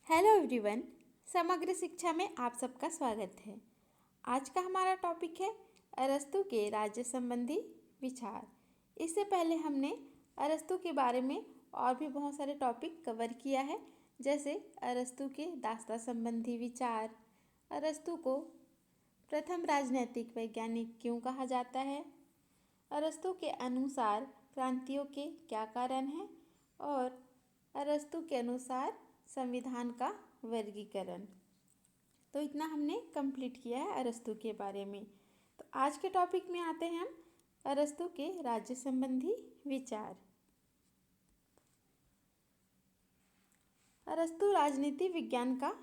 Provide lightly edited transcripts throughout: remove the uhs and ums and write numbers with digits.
Hello everyone. समग्र शिक्षा में आप सबका स्वागत है। आज का हमारा टॉपिक है अरस्तू के राज्य संबंधी विचार। इससे पहले हमने अरस्तू के बारे में और भी बहुत सारे टॉपिक कवर किया है, जैसे अरस्तू के दास्ता संबंधी विचार, अरस्तू को प्रथम राजनैतिक वैज्ञानिक क्यों कहा जाता है, अरस्तू के अनुसार क्रांतियों के क्या कारण हैं और अरस्तू के अनुसार संविधान का वर्गीकरण। तो इतना हमने कंप्लीट किया है अरस्तू के बारे में। तो आज के टॉपिक में आते हैं हम अरस्तू के राज्य संबंधी विचार। अरस्तू राजनीति विज्ञान का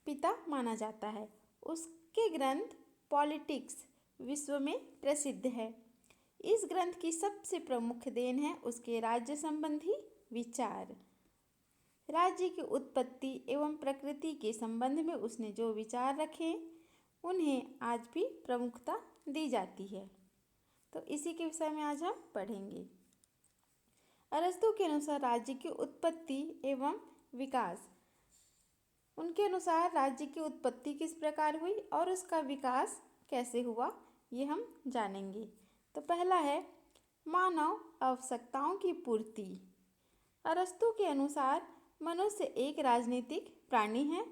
पिता माना जाता है। उसके ग्रंथ पॉलिटिक्स विश्व में प्रसिद्ध है। इस ग्रंथ की सबसे प्रमुख देन है उसके राज्य संबंधी विचार। राज्य की उत्पत्ति एवं प्रकृति के संबंध में उसने जो विचार रखे उन्हें आज भी प्रमुखता दी जाती है। तो इसी के विषय में आज हम पढ़ेंगे। अरस्तू के अनुसार राज्य की उत्पत्ति एवं विकास। उनके अनुसार राज्य की उत्पत्ति किस प्रकार हुई और उसका विकास कैसे हुआ, ये हम जानेंगे। तो पहला है मानव आवश्यकताओं की पूर्ति। अरस्तू के अनुसार मनुष्य एक राजनीतिक प्राणी है।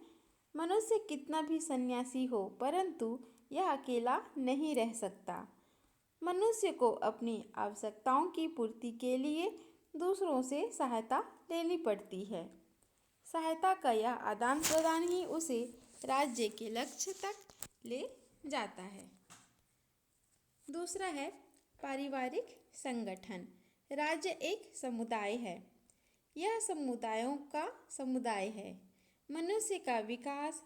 मनुष्य कितना भी सन्यासी हो परंतु यह अकेला नहीं रह सकता। मनुष्य को अपनी आवश्यकताओं की पूर्ति के लिए दूसरों से सहायता लेनी पड़ती है। सहायता का यह आदान प्रदान ही उसे राज्य के लक्ष्य तक ले जाता है। दूसरा है पारिवारिक संगठन। राज्य एक समुदाय है। यह समुदायों का समुदाय है। मनुष्य का विकास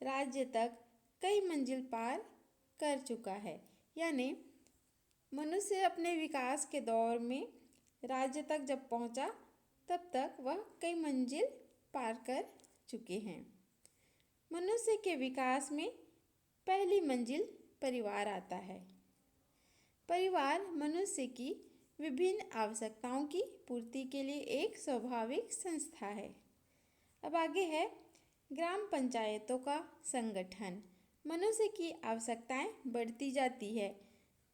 राज्य तक कई मंजिल पार कर चुका है, यानी मनुष्य अपने विकास के दौर में राज्य तक जब पहुंचा तब तक वह कई मंजिल पार कर चुके हैं। मनुष्य के विकास में पहली मंजिल परिवार आता है। परिवार मनुष्य की विभिन्न आवश्यकताओं की पूर्ति के लिए एक स्वाभाविक संस्था है। अब आगे है ग्राम पंचायतों का संगठन। मनुष्य की आवश्यकताएं बढ़ती जाती है।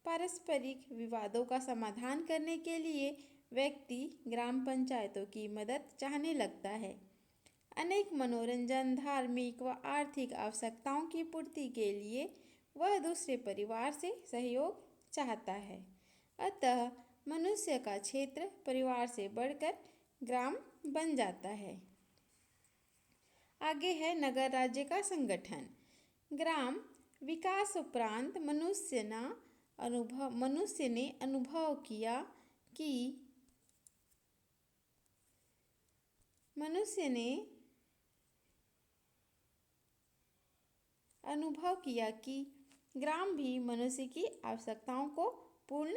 पारस्परिक विवादों का समाधान करने के लिए व्यक्ति ग्राम पंचायतों की मदद चाहने लगता है। अनेक मनोरंजन, धार्मिक व आर्थिक आवश्यकताओं की पूर्ति के लिए वह दूसरे परिवार से सहयोग चाहता है। अतः मनुष्य का क्षेत्र परिवार से बढ़कर ग्राम बन जाता है। आगे है नगर राज्य का संगठन। ग्राम विकास उपरांत मनुष्य ने अनुभव किया कि ग्राम भी मनुष्य की आवश्यकताओं को पूर्ण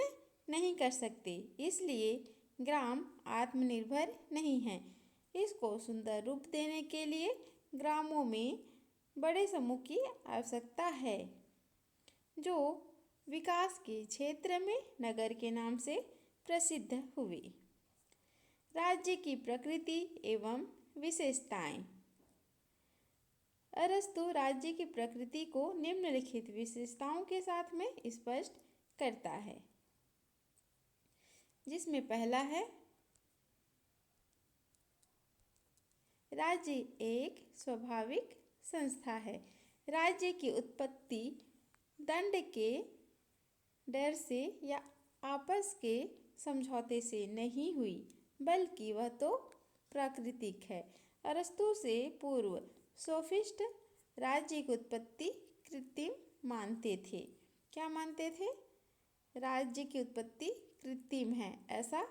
नहीं कर सकते, इसलिए ग्राम आत्मनिर्भर नहीं है। इसको सुंदर रूप देने के लिए ग्रामों में बड़े समूह की आवश्यकता है, जो विकास के क्षेत्र में नगर के नाम से प्रसिद्ध हुए। राज्य की प्रकृति एवं विशेषताएं। अरस्तू राज्य की प्रकृति को निम्नलिखित विशेषताओं के साथ में स्पष्ट करता है, जिसमें पहला है राज्य एक स्वाभाविक संस्था है। राज्य की उत्पत्ति दंड के डर से या आपस के समझौते से नहीं हुई, बल्कि वह तो प्राकृतिक है। अरस्तू से पूर्व सोफिस्ट राज्य की उत्पत्ति कृत्रिम मानते थे। क्या मानते थे? राज्य की उत्पत्ति कृत्रिम है, ऐसा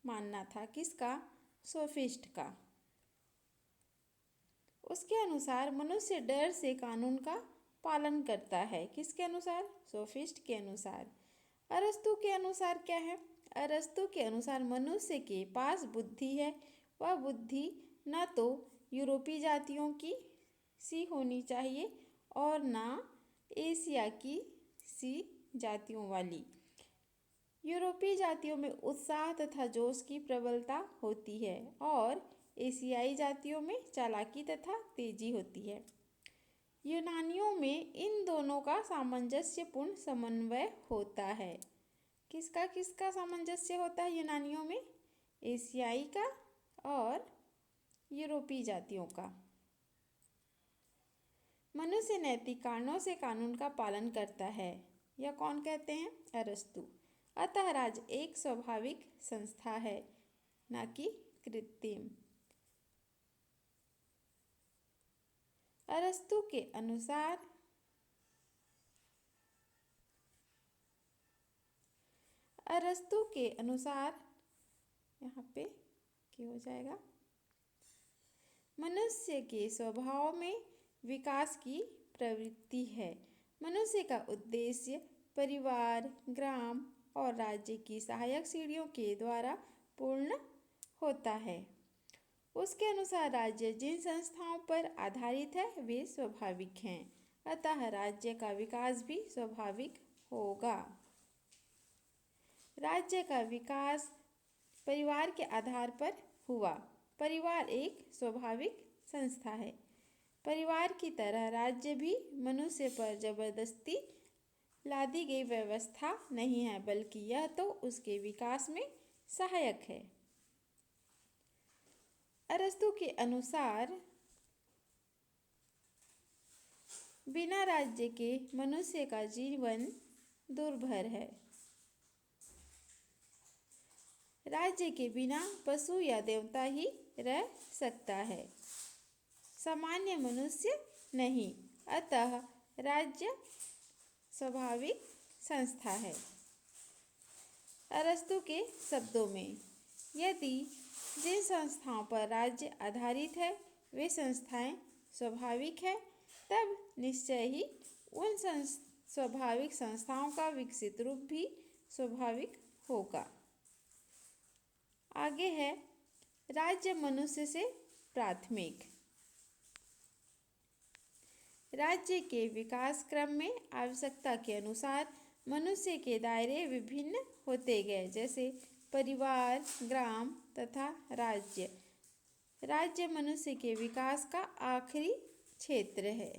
मानना था। किसका? सोफिस्ट का। उसके अनुसार मनुष्य डर से कानून का पालन करता है। किसके अनुसार? सोफिस्ट के अनुसार। अरस्तू के अनुसार क्या है? अरस्तू के अनुसार मनुष्य के पास बुद्धि है। वह बुद्धि न तो यूरोपीय जातियों की सी होनी चाहिए और न एशिया की सी जातियों वाली। यूरोपीय जातियों में उत्साह तथा जोश की प्रबलता होती है और एशियाई जातियों में चालाकी तथा तेजी होती है। यूनानियों में इन दोनों का सामंजस्यपूर्ण समन्वय होता है। किसका किसका सामंजस्य होता है यूनानियों में? एशियाई का और यूरोपीय जातियों का। मनुष्य नैतिक कारणों से कानून का पालन करता है, यह कौन कहते हैं? अरस्तु। अतः राज्य एक स्वाभाविक संस्था है, न कि कृत्रिम। अरस्तु के अनुसार यहाँ पे क्या हो जाएगा? मनुष्य के स्वभाव में विकास की प्रवृत्ति है। मनुष्य का उद्देश्य परिवार, ग्राम और राज्य की सहायक सीढ़ियों के द्वारा पूर्ण होता है। उसके अनुसार राज्य जिन संस्थाओं पर आधारित है वे स्वाभाविक हैं, अतः राज्य का विकास भी स्वाभाविक होगा। राज्य का विकास परिवार के आधार पर हुआ। परिवार एक स्वाभाविक संस्था है। परिवार की तरह राज्य भी मनुष्य पर जबरदस्ती लादी गई व्यवस्था नहीं है, बल्कि यह तो उसके विकास में सहायक है। अरस्तु के अनुसार बिना राज्य के मनुष्य का जीवन दुर्भर है। राज्य के बिना पशु या देवता ही रह सकता है, सामान्य मनुष्य नहीं। अतः राज्य स्वाभाविक संस्था है। अरस्तु के शब्दों में, यदि जिन संस्थाओं पर राज्य आधारित है वे संस्थाएं स्वाभाविक है, तब निश्चय ही उन स्वाभाविक संस्थाओं का विकसित रूप भी स्वाभाविक होगा। आगे है राज्य मनुष्य से प्राथमिक। राज्य के विकास क्रम में आवश्यकता के अनुसार मनुष्य के दायरे विभिन्न होते गए, जैसे परिवार, ग्राम तथा राज्य। राज्य मनुष्य के विकास का आखिरी क्षेत्र है।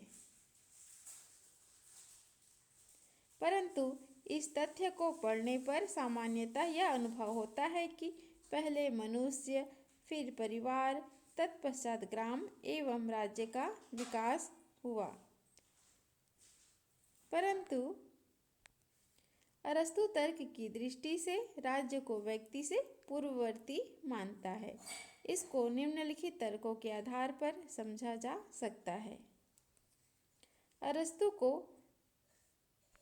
परंतु इस तथ्य को पढ़ने पर सामान्यतः यह अनुभव होता है कि पहले मनुष्य, फिर परिवार, तत्पश्चात ग्राम एवं राज्य का विकास हुआ। परंतु अरस्तु तर्क की दृष्टि से राज्य को व्यक्ति से पूर्ववर्ती मानता है। इसको निम्नलिखित तर्कों के आधार पर समझा जा सकता है। अरस्तु को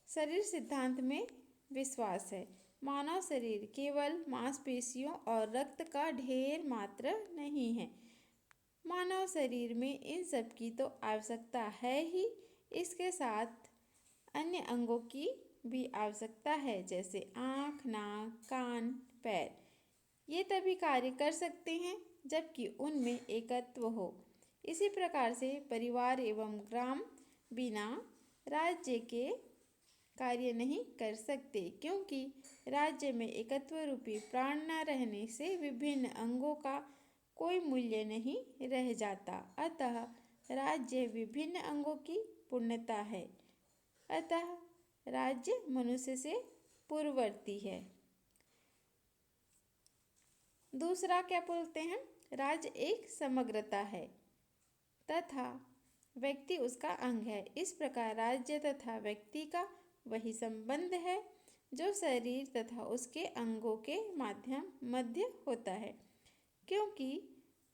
शरीर सिद्धांत में विश्वास है। मानव शरीर केवल मांसपेशियों और रक्त का ढेर मात्र नहीं है। मानव शरीर में इन सब की तो आवश्यकता है ही, इसके साथ अन्य अंगों की भी आवश्यकता है, जैसे आँख, नाक, कान, पैर। ये तभी कार्य कर सकते हैं जबकि उनमें एकत्व हो। इसी प्रकार से परिवार एवं ग्राम बिना राज्य के कार्य नहीं कर सकते, क्योंकि राज्य में एकत्व रूपी प्राण न रहने से विभिन्न अंगों का कोई मूल्य नहीं रह जाता। अतः राज्य विभिन्न अंगों की पूर्णता है। अतः राज्य मनुष्य से पूर्ववर्ती है। दूसरा क्या बोलते हैं? राज्य एक समग्रता है तथा व्यक्ति उसका अंग है। इस प्रकार राज्य तथा व्यक्ति का वही संबंध है जो शरीर तथा उसके अंगों के मध्य होता है, क्योंकि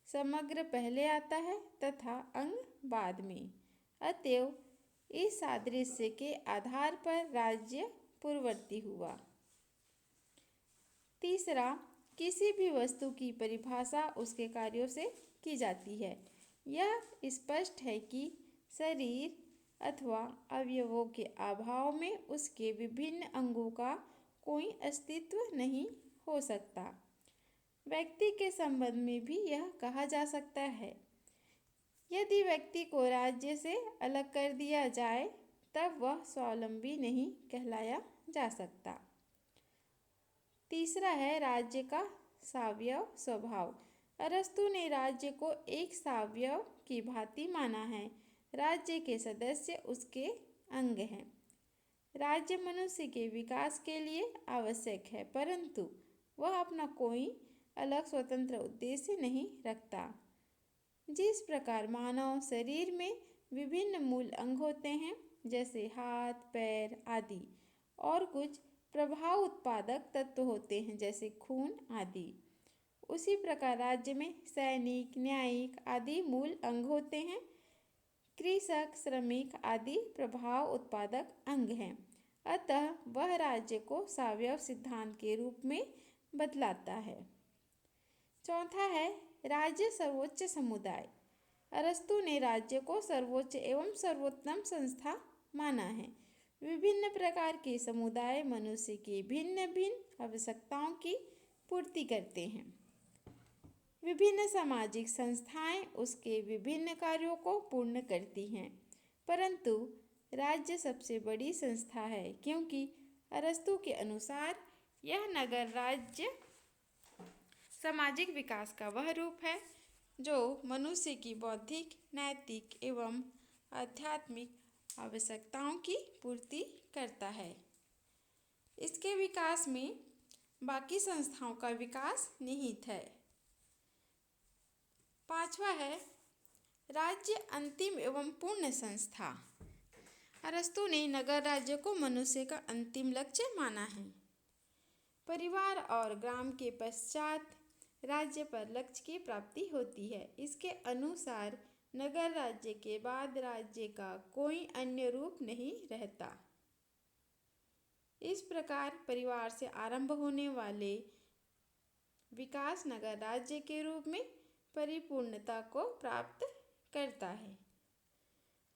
समग्र पहले आता है तथा अंग बाद में। अतएव इस सादृश्य के आधार पर राज्य पूर्ववर्ती हुआ। तीसरा, किसी भी वस्तु की परिभाषा उसके कार्यों से की जाती है। यह स्पष्ट है कि शरीर अथवा अवयवों के अभाव में उसके विभिन्न अंगों का कोई अस्तित्व नहीं हो सकता। व्यक्ति के संबंध में भी यह कहा जा सकता है। यदि व्यक्ति को राज्य से अलग कर दिया जाए तब वह स्वावलंबी नहीं कहलाया जा सकता। तीसरा है राज्य का सावयव स्वभाव। अरस्तु ने राज्य को एक सावयव की भांति माना है। राज्य के सदस्य उसके अंग हैं। राज्य मनुष्य के विकास के लिए आवश्यक है, परंतु वह अपना कोई अलग स्वतंत्र उद्देश्य नहीं रखता। जिस प्रकार मानव शरीर में विभिन्न मूल अंग होते हैं, जैसे हाथ, पैर आदि, और कुछ प्रभाव उत्पादक तत्व होते हैं, जैसे खून आदि, उसी प्रकार राज्य में सैनिक, न्यायिक आदि मूल अंग होते हैं। कृषक, श्रमिक आदि प्रभाव उत्पादक अंग हैं। अतः वह राज्य को सावयव सिद्धांत के रूप में बतलाता है। चौथा है राज्य सर्वोच्च समुदाय। अरस्तु ने राज्य को सर्वोच्च एवं सर्वोत्तम संस्था माना है। विभिन्न प्रकार के समुदाय मनुष्य की भिन्न भिन्न आवश्यकताओं की पूर्ति करते हैं। विभिन्न सामाजिक संस्थाएं उसके विभिन्न कार्यों को पूर्ण करती हैं, परंतु राज्य सबसे बड़ी संस्था है, क्योंकि अरस्तु के अनुसार यह नगर राज्य सामाजिक विकास का वह रूप है जो मनुष्य की बौद्धिक, नैतिक एवं आध्यात्मिक आवश्यकताओं की पूर्ति करता है। इसके विकास में बाकी संस्थाओं का विकास निहित है। पांचवा है राज्य अंतिम एवं पूर्ण संस्था। अरस्तु ने नगर राज्य को मनुष्य का अंतिम लक्ष्य माना है। परिवार और ग्राम के पश्चात राज्य पर लक्ष्य की प्राप्ति होती है। इसके अनुसार नगर राज्य के बाद राज्य का कोई अन्य रूप नहीं रहता। इस प्रकार परिवार से आरंभ होने वाले विकास नगर राज्य के रूप में परिपूर्णता को प्राप्त करता है।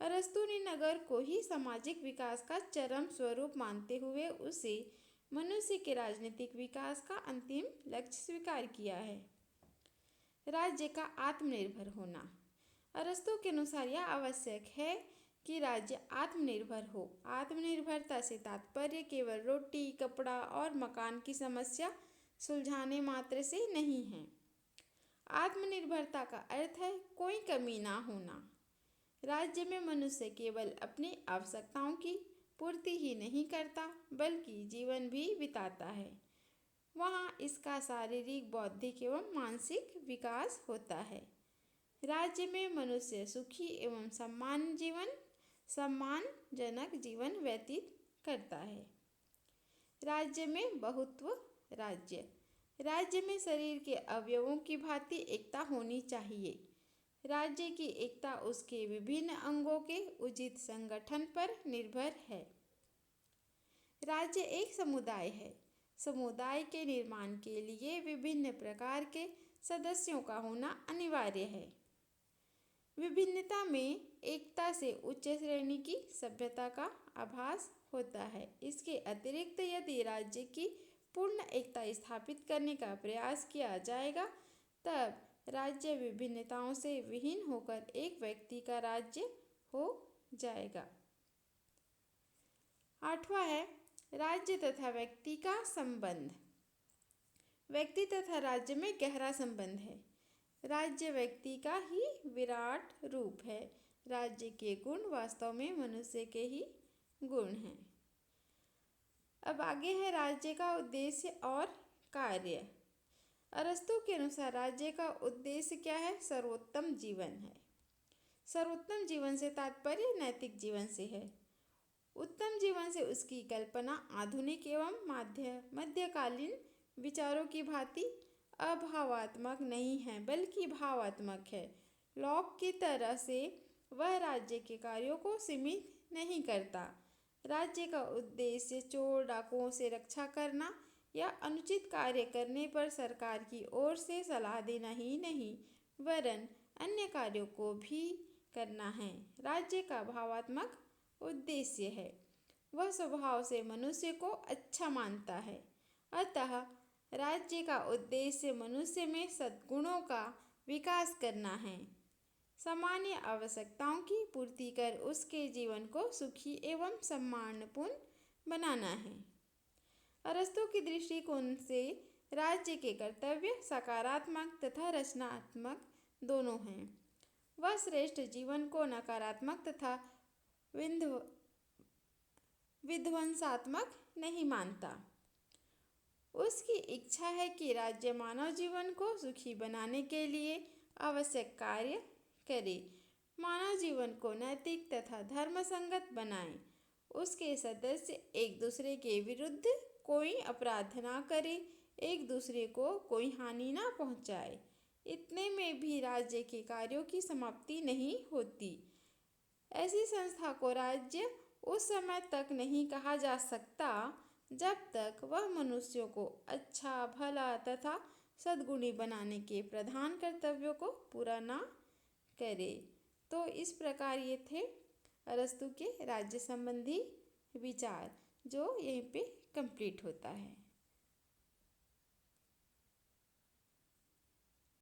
अरस्तु ने नगर को ही सामाजिक विकास का चरम स्वरूप मानते हुए उसे मनुष्य के राजनीतिक विकास का अंतिम लक्ष्य स्वीकार किया है। राज्य का आत्मनिर्भर होना। अरस्तु के अनुसार यह आवश्यक है कि राज्य आत्मनिर्भर हो। आत्मनिर्भरता से तात्पर्य केवल रोटी, कपड़ा और मकान की समस्या सुलझाने मात्र से नहीं है। आत्मनिर्भरता का अर्थ है कोई कमी ना होना। राज्य में मनुष्य केवल अपनी आवश्यकताओं की पूर्ति ही नहीं करता, बल्कि जीवन भी बिताता है। वहाँ इसका शारीरिक, बौद्धिक एवं मानसिक विकास होता है। राज्य में मनुष्य सुखी एवं सम्मानजनक जीवन व्यतीत करता है। राज्य में बहुत्व। राज्य में शरीर के अवयवों की भांति एकता होनी चाहिए। राज्य की एकता उसके विभिन्न अंगों के उचित संगठन पर निर्भर है। राज्य एक समुदाय है। समुदाय के निर्माण के लिए विभिन्न प्रकार के सदस्यों का होना अनिवार्य है। विभिन्नता में एकता से उच्च श्रेणी की सभ्यता का आभास होता है। इसके अतिरिक्त यदि राज्य की पूर्ण एकता स्थापित करने का प्रयास किया जाएगा, तब राज्य विभिन्नताओं से विहीन होकर एक व्यक्ति का राज्य हो जाएगा। आठवां है राज्य तथा व्यक्ति का संबंध। व्यक्ति तथा राज्य में गहरा संबंध है। राज्य व्यक्ति का ही विराट रूप है। राज्य के गुण वास्तव में मनुष्य के ही गुण हैं। अब आगे है राज्य का उद्देश्य और कार्य। अरस्तु के अनुसार राज्य का उद्देश्य क्या है? सर्वोत्तम जीवन है। सर्वोत्तम जीवन से तात्पर्य नैतिक जीवन से है। उत्तम जीवन से उसकी कल्पना आधुनिक एवं मध्यकालीन विचारों की भांति अभावात्मक नहीं है, बल्कि भावात्मक है। लॉक की तरह से वह राज्य के कार्यों को सीमित नहीं करता। राज्य का उद्देश्य चोर डाकुओं से रक्षा करना या अनुचित कार्य करने पर सरकार की ओर से सलाह देना ही नहीं, वरन अन्य कार्यों को भी करना है। राज्य का भावात्मक उद्देश्य है। वह स्वभाव से मनुष्य को अच्छा मानता है। अतः राज्य का उद्देश्य मनुष्य में सद्गुणों का विकास करना है, सामान्य आवश्यकताओं की पूर्ति कर उसके जीवन को सुखी एवं सम्मानपूर्ण बनाना है। अरस्तु की दृष्टिकोण से राज्य के कर्तव्य सकारात्मक तथा रचनात्मक दोनों हैं। वह श्रेष्ठ जीवन को नकारात्मक तथा विध्वंसात्मक नहीं मानता। उसकी इच्छा है कि राज्य मानव जीवन को सुखी बनाने के लिए आवश्यक कार्य करे, मानव जीवन को नैतिक तथा धर्मसंगत बनाए, उसके सदस्य एक दूसरे के विरुद्ध कोई अपराध ना करे, एक दूसरे को कोई हानि ना पहुंचाए। इतने में भी राज्य के कार्यों की समाप्ति नहीं होती। ऐसी संस्था को राज्य उस समय तक नहीं कहा जा सकता जब तक वह मनुष्यों को अच्छा, भला तथा सद्गुणी बनाने के प्रधान कर्तव्यों को पूरा ना करे। तो इस प्रकार ये थे अरस्तु के राज्य संबंधी विचार, जो यहीं पे कंप्लीट होता है।